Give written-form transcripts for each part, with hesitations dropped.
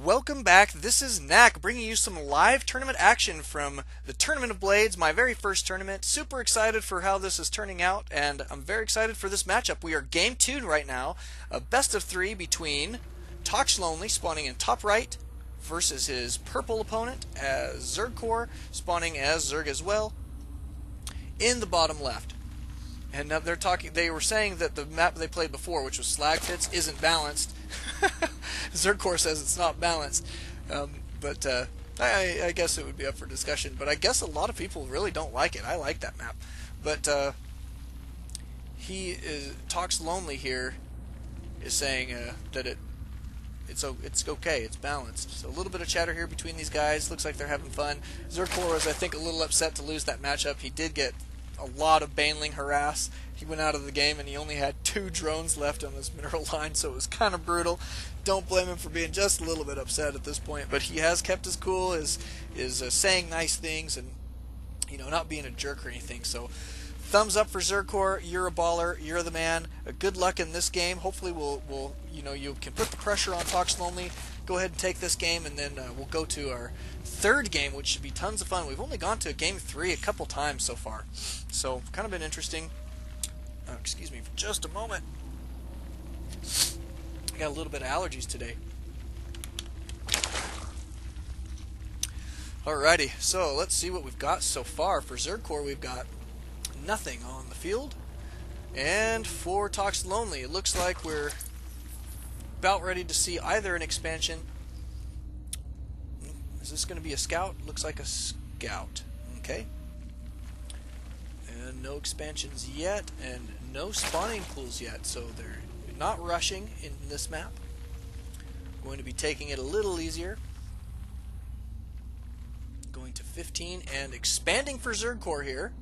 Welcome back. This is Knack bringing you some live tournament action from the Tournament of Blades, my very first tournament. Super excited for how this is turning out, and I'm very excited for this matchup. We are game 2 right now, a best of 3 between ToxLonely spawning in top right versus his purple opponent as Zergcore spawning as Zerg as well in the bottom left. And now they were saying that the map they played before, which was Slag Pits, isn't balanced. Zergcore says it's not balanced, but I guess it would be up for discussion. But I guess a lot of people really don't like it. I like that map, but ToxLonely here is saying that it's okay, it's balanced. So a little bit of chatter here between these guys. Looks like they're having fun. Zergcore was, I think, a little upset to lose that matchup. He did get a lot of baneling harass. He went out of the game and he only had 2 drones left on his mineral line, so it was kind of brutal. Don't blame him for being just a little bit upset at this point, but he has kept his cool, is saying nice things, and not being a jerk or anything. So thumbs up for Zergcore. You're a baller. You're the man. Good luck in this game. Hopefully you can put the pressure on ToxLonely. Go ahead and take this game, and then we'll go to our third game, which should be tons of fun. We've only gone to game 3 a couple times so far, so kind of been interesting. Excuse me for just a moment. I got a little bit of allergies today. Alrighty, so let's see what we've got so far. For Zergcore, we've got nothing on the field, and for ToxLonely, it looks like we're about ready to see either an expansion. Is this going to be a scout? Looks like a scout. Okay. And no expansions yet, and no spawning pools yet, so they're not rushing in this map. Going to be taking it a little easier. Going to 15 and expanding for Zergcore here.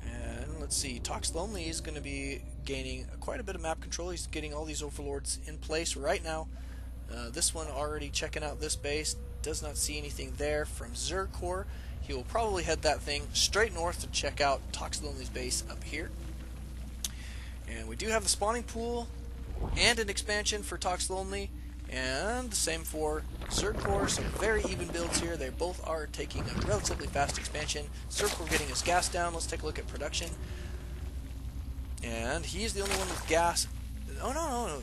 And let's see, ToxLonely is going to be gaining quite a bit of map control. He's getting all these overlords in place right now. This one already checking out this base. Does not see anything there from Zergcore. He will probably head that thing straight north to check out ToxLonely's base up here. And we do have the spawning pool and an expansion for ToxLonely, and the same for Zergcore. So very even builds here. They both are taking a relatively fast expansion. Zergcore getting his gas down. Let's take a look at production. And he's the only one with gas. Oh, no.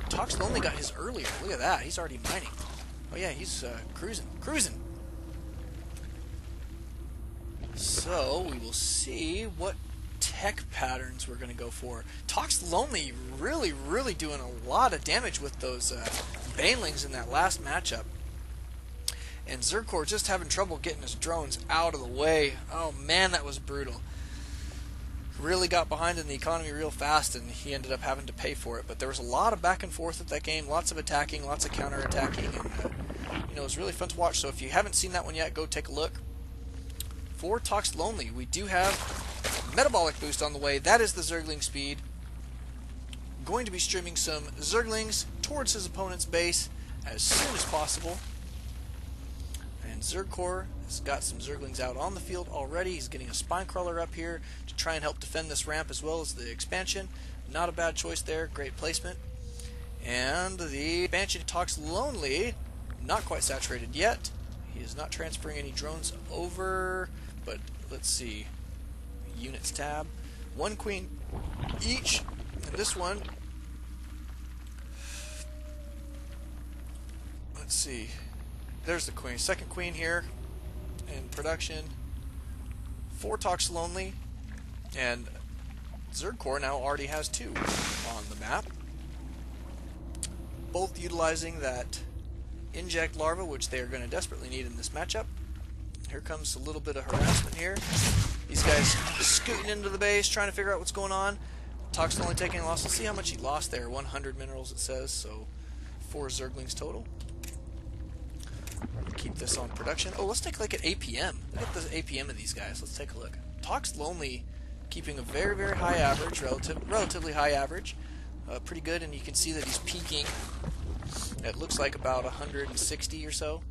ToxLonely got his earlier. Look at that. He's already mining. Oh, yeah, he's cruising. So, we will see what tech patterns we're going to go for. ToxLonely really doing a lot of damage with those banelings in that last matchup. And Zergcore just having trouble getting his drones out of the way. Oh, man, that was brutal. Really got behind in the economy real fast, and he ended up having to pay for it. But there was a lot of back and forth at that game, lots of attacking, lots of counter-attacking, and it was really fun to watch. So if you haven't seen that one yet, go take a look. For ToxLonely, we do have Metabolic Boost on the way. That is the Zergling speed. Going to be streaming some Zerglings towards his opponent's base as soon as possible. And Zergcore has got some Zerglings out on the field already. He's getting a Spinecrawler up here to try and help defend this ramp as well as the expansion. Not a bad choice there. Great placement. And the expansion ToxLonely, not quite saturated yet. He is not transferring any drones over, but let's see. Units tab. 1 queen each. And this one, let's see. There's the queen. Second queen here in production for ToxLonely, and Zergcore now already has 2 on the map, both utilizing that inject larva, which they are going to desperately need in this matchup. Here comes a little bit of harassment here. These guys scooting into the base, trying to figure out what's going on. ToxLonely taking a loss. Let's see how much he lost there. 100 minerals, it says, so 4 Zerglings total. Keep this on production. Oh, let's take a look at APM. Look at the APM of these guys. Let's take a look. ToxLonely keeping a very high average, relatively high average. Pretty good, and you can see that he's peaking. It looks like about 160 or so.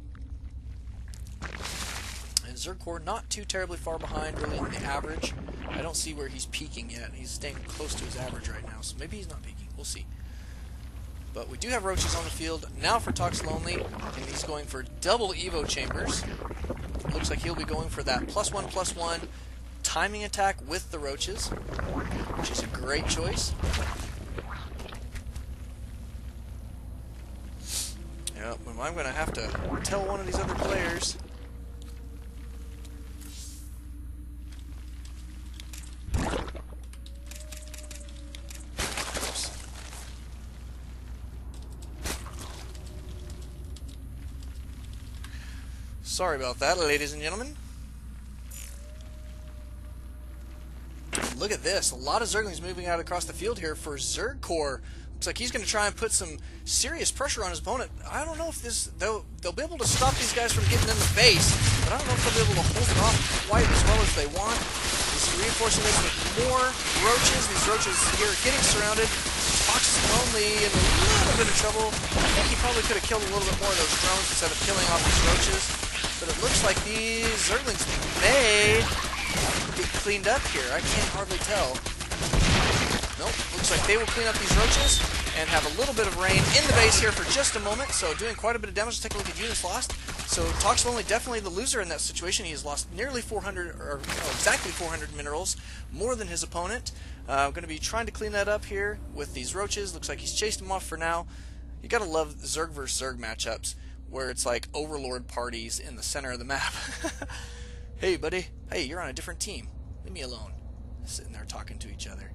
And Zergcore not too terribly far behind, really, in the average. I don't see where he's peaking yet. He's staying close to his average right now, so maybe he's not peaking. We'll see. But we do have roaches on the field now for ToxLonely, and he's going for double Evo chambers. Looks like he'll be going for that +1/+1 timing attack with the roaches, which is a great choice. Yep, I'm going to have to tell one of these other players. Oops. Sorry about that, ladies and gentlemen. Look at this. A lot of Zerglings moving out across the field here for Zergcore. Looks like he's going to try and put some serious pressure on his opponent. I don't know if they'll be able to stop these guys from getting in the base, but I don't know if they'll be able to hold it off quite as well as they want. He's reinforcing this with more roaches. These roaches here are getting surrounded. ToxLonely in a little bit of trouble. I think he probably could have killed a little bit more of those drones instead of killing off these roaches. But it looks like these Zerglings may get cleaned up here. I can't hardly tell. Nope, looks like they will clean up these roaches and have a little bit of rain in the base here for just a moment, so doing quite a bit of damage. Let's take a look at units lost. So ToxLonely definitely the loser in that situation. He has lost nearly 400, or no, exactly 400 minerals, more than his opponent. Going to be trying to clean that up here with these roaches. Looks like he's chased them off for now. You gotta love Zerg vs Zerg matchups where it's like overlord parties in the center of the map. Hey buddy, hey, you're on a different team. Leave me alone. Sitting there talking to each other.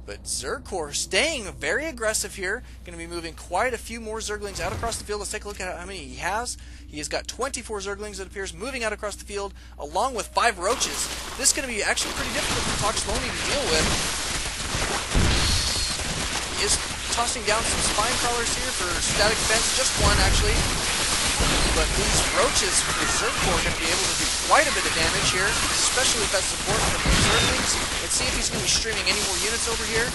But Zergcore staying very aggressive here. Going to be moving quite a few more Zerglings out across the field. Let's take a look at how many he has. He has got 24 Zerglings, it appears, moving out across the field, along with 5 roaches. This is going to be actually pretty difficult for ToxLonely to deal with. He is tossing down some spine crawlers here for static defense. Just one, actually. But these roaches for Zergcore are going to be able to do quite a bit of damage here, especially with that support from the Zerglings. Let's see if he's going to be streaming any more units over here.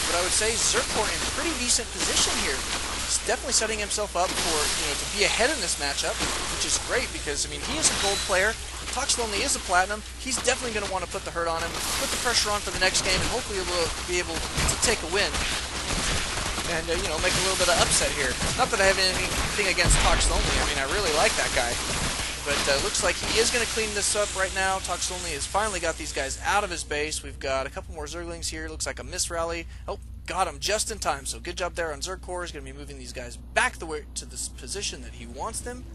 But I would say Zergcore in pretty decent position here. He's definitely setting himself up for, to be ahead in this matchup, which is great because, I mean, he is a gold player. ToxLonely is a platinum. He's definitely going to want to put the hurt on him, put the pressure on for the next game, and hopefully he'll be able to take a win. And, make a little bit of upset here. Not that I have anything against ToxLonely. I mean, I really like that guy. But looks like he is going to clean this up right now. ToxLonely has finally got these guys out of his base. We've got a couple more Zerglings here. Looks like a miss rally. Oh, got him just in time. So good job there on Zergcore. He's going to be moving these guys back to this position that he wants them.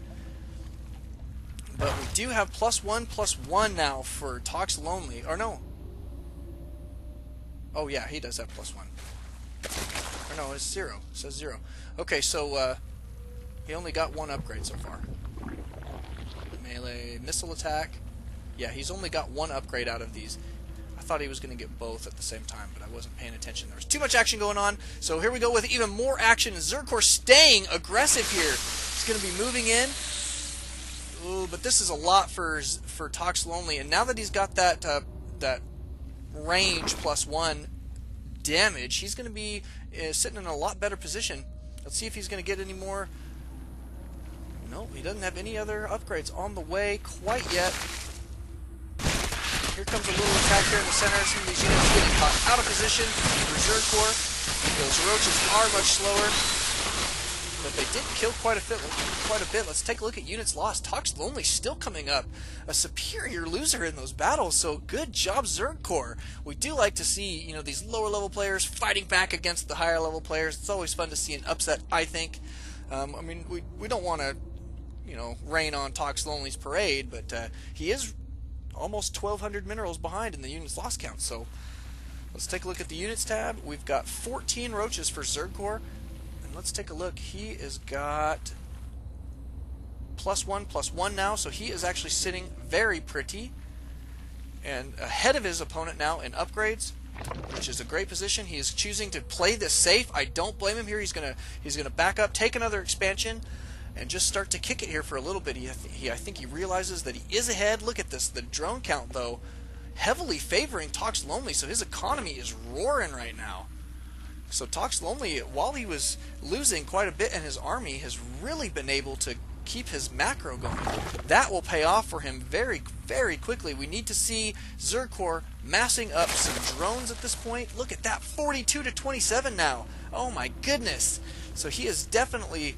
But we do have +1/+1 now for ToxLonely. Or no. Oh, yeah, he does have +1. Or no, it's 0. It says 0. Okay, so he only got 1 upgrade so far. Melee missile attack. Yeah, he's only got 1 upgrade out of these. I thought he was going to get both at the same time, but I wasn't paying attention. There was too much action going on. So here we go with even more action. Zergcore staying aggressive here. He's going to be moving in. Ooh, but this is a lot for ToxLonely. And now that he's got that that range +1 damage, he's going to be sitting in a lot better position. Let's see if he's going to get any more. Nope, he doesn't have any other upgrades on the way quite yet. Here comes a little attack here in the center. Some of these units getting caught out of position for Zergcore. Those roaches are much slower, but they did kill quite a bit. Let's take a look at units lost. ToxLonely still coming up a superior loser in those battles, so good job Zergcore. We do like to see, these lower level players fighting back against the higher level players. It's always fun to see an upset, I think. I mean, we don't want to, rain on ToxLonely's parade, but he is almost 1,200 minerals behind in the units lost count. So let's take a look at the units tab. We've got 14 roaches for Zergcore. Let's take a look. He has got +1/+1 now, so he is actually sitting very pretty and ahead of his opponent now in upgrades, which is a great position. He is choosing to play this safe. I don't blame him here. He's gonna back up, take another expansion, and just start to kick it here for a little bit. I think he realizes that he is ahead. Look at this. The drone count, though, heavily favoring ToxLonely, so his economy is roaring right now. So ToxLonely, while he was losing quite a bit in his army, has really been able to keep his macro going. That will pay off for him very, very quickly. We need to see Zergcore massing up some drones at this point. Look at that, 42 to 27 now. Oh my goodness. So he has definitely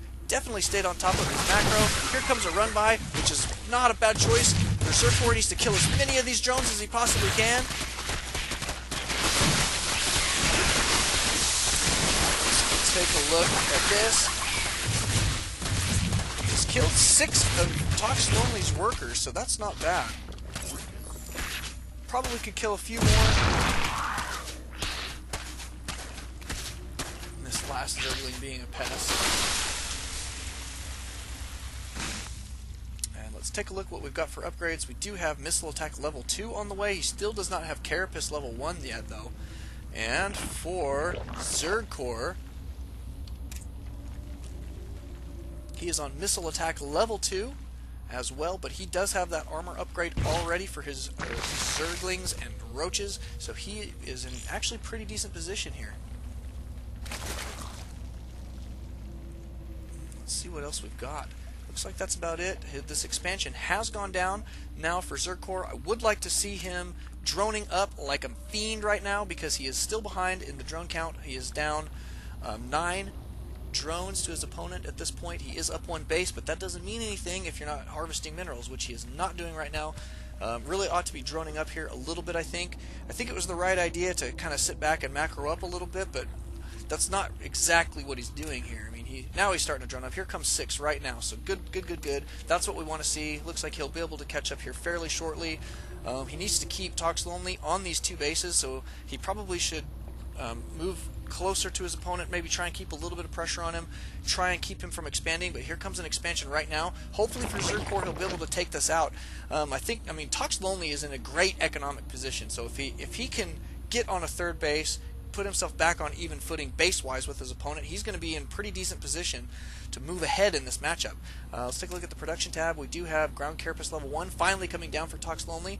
stayed on top of his macro. Here comes a run by, which is not a bad choice. The Zergcore needs to kill as many of these drones as he possibly can. Let's take a look at this. He's killed 6 of ToxLonely's workers, so that's not bad. Probably could kill a few more. And this last Zergling being a pest. And let's take a look what we've got for upgrades. We do have missile attack level 2 on the way. He still does not have Carapace level 1 yet, though. And for Zergcore, he is on missile attack level 2 as well, but he does have that armor upgrade already for his Zerglings and Roaches, so he is in actually pretty decent position here. Let's see what else we've got. Looks like that's about it. This expansion has gone down. Now for Zergcore, I would like to see him droning up like a fiend right now, because he is still behind in the drone count. He is down 9 drones to his opponent at this point. He is up 1 base, but that doesn't mean anything if you're not harvesting minerals, which he is not doing right now. Really ought to be droning up here a little bit, I think. I think it was the right idea to kind of sit back and macro up a little bit, but that's not exactly what he's doing here. I mean, now he's starting to drone up. Here comes 6 right now, so good. That's what we want to see. Looks like he'll be able to catch up here fairly shortly. He needs to keep ToxLonely on these 2 bases, so he probably should move closer to his opponent, maybe try and keep a little bit of pressure on him, try and keep him from expanding. But here comes an expansion right now. Hopefully for Zergcore he'll be able to take this out. I mean ToxLonely is in a great economic position, so if he can get on a 3rd base, put himself back on even footing base-wise with his opponent, he's going to be in pretty decent position to move ahead in this matchup. Let's take a look at the production tab. We do have ground carapace level 1 finally coming down for ToxLonely.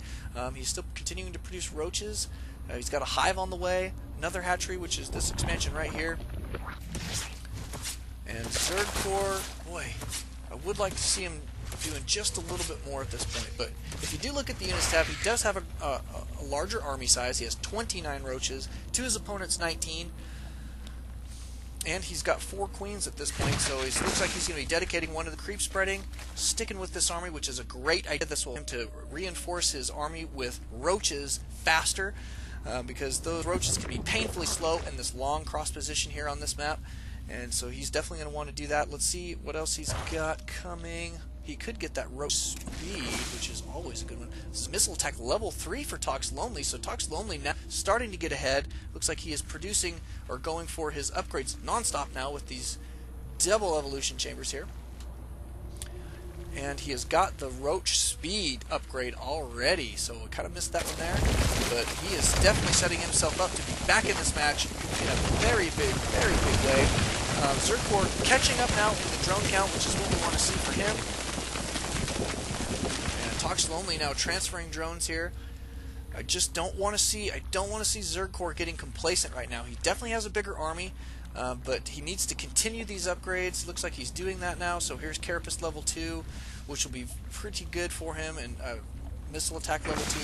He's still continuing to produce roaches. He's got a hive on the way, another hatchery, which is this expansion right here. And Zergcore, boy, I would like to see him doing just a little bit more at this point. But if you do look at the units tab, he does have a larger army size. He has 29 roaches to his opponent's 19. And he's got 4 queens at this point, so it looks like he's going to be dedicating 1 to the creep spreading, sticking with this army, which is a great idea. This will help him to reinforce his army with roaches faster, because those roaches can be painfully slow in this long cross position here on this map, and so he's definitely going to want to do that. Let's see what else he's got coming. He could get that roach speed, which is always a good one. This is missile attack level 3 for ToxLonely, so ToxLonely now starting to get ahead. Looks like he is producing or going for his upgrades nonstop now with these double evolution chambers here. And he has got the roach speed upgrade already, so I kind of missed that one there. But he is definitely setting himself up to be back in this match in a very big way. Zergcore catching up now in the drone count, which is what we want to see for him. And ToxLonely now transferring drones here. I just don't want to see Zergcore getting complacent right now. He definitely has a bigger army. But he needs to continue these upgrades. Looks like he's doing that now. So here's Carapace level 2, which will be pretty good for him, and missile attack level 2.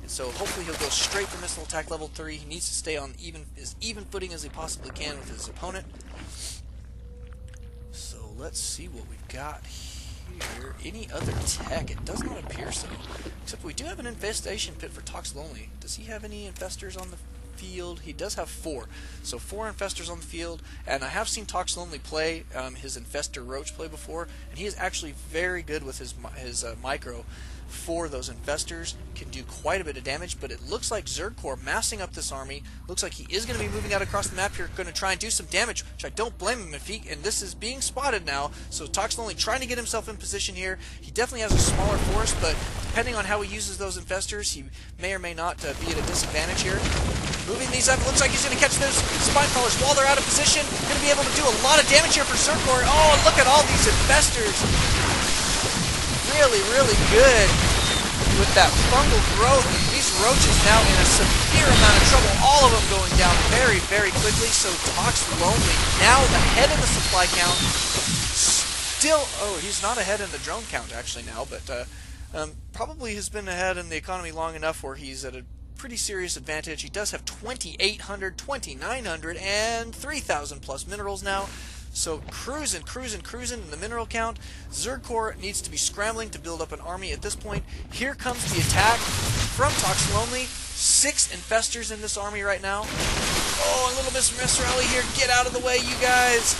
And so hopefully he'll go straight to missile attack level 3. He needs to stay on as even footing as he possibly can with his opponent. So let's see what we've got here. Any other tech? It does not appear so. Except we do have an infestation pit for ToxLonely. Does he have any infestors on the field? He does have 4, so 4 infestors on the field, and I have seen ToxLonely play his infestor roach play before, and he is actually very good with his micro for those infestors. Can do quite a bit of damage, but it looks like Zergcore massing up this army. Looks like he is going to be moving out across the map here, going to try and do some damage, which I don't blame him if he, and this is being spotted now, so ToxLonely trying to get himself in position here. He definitely has a smaller force, but depending on how he uses those infestors, he may or may not be at a disadvantage here. Moving these up, looks like he's going to catch those spine crawlers while they're out of position. Going to be able to do a lot of damage here for Zergcore. Oh, look at all these infestors. Really good with that fungal growth. These roaches now in a severe amount of trouble. All of them going down very quickly. So ToxLonely now ahead of the supply count. still... Oh, he's not ahead in the drone count actually now, but probably has been ahead in the economy long enough where he's at a pretty serious advantage. He does have 2,800, 2,900, and 3,000 plus minerals now. So cruising in the mineral count. Zergcore needs to be scrambling to build up an army at this point. Here comes the attack from ToxLonely. 6 infestors in this army right now. Oh, a little Mr. Rally here. Get out of the way, you guys.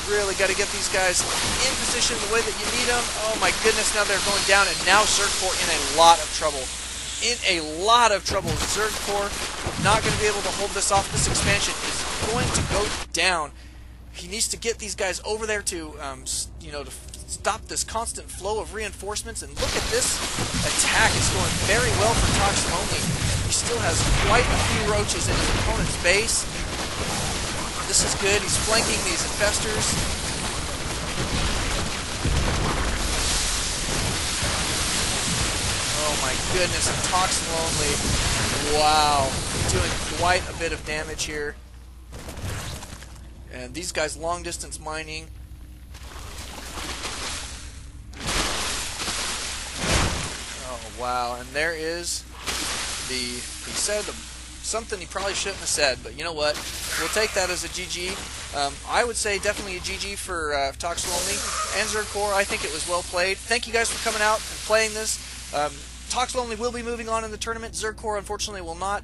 Really got to get these guys in position the way that you need them. Oh my goodness, now they're going down, and now Zergcore in a lot of trouble. Zergcore not going to be able to hold this off. This expansion is going to go down. He needs to get these guys over there to, to stop this constant flow of reinforcements. And look at this attack. It's going very well for ToxLonely. He still has quite a few roaches in his opponent's base. This is good. He's flanking these infestors. Oh my goodness, and ToxLonely, wow, doing quite a bit of damage here. And these guys long distance mining. Oh wow, and there is he said something he probably shouldn't have said, but you know what? We'll take that as a GG. I would say definitely a GG for ToxLonely and Zergcore. I think it was well played. Thank you guys for coming out and playing this. ToxLonely will be moving on in the tournament. Zergcore, unfortunately, will not.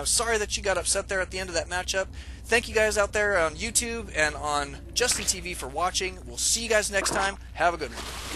Sorry that you got upset there at the end of that matchup. Thank you guys out there on YouTube and on Justin TV for watching. We'll see you guys next time. Have a good one.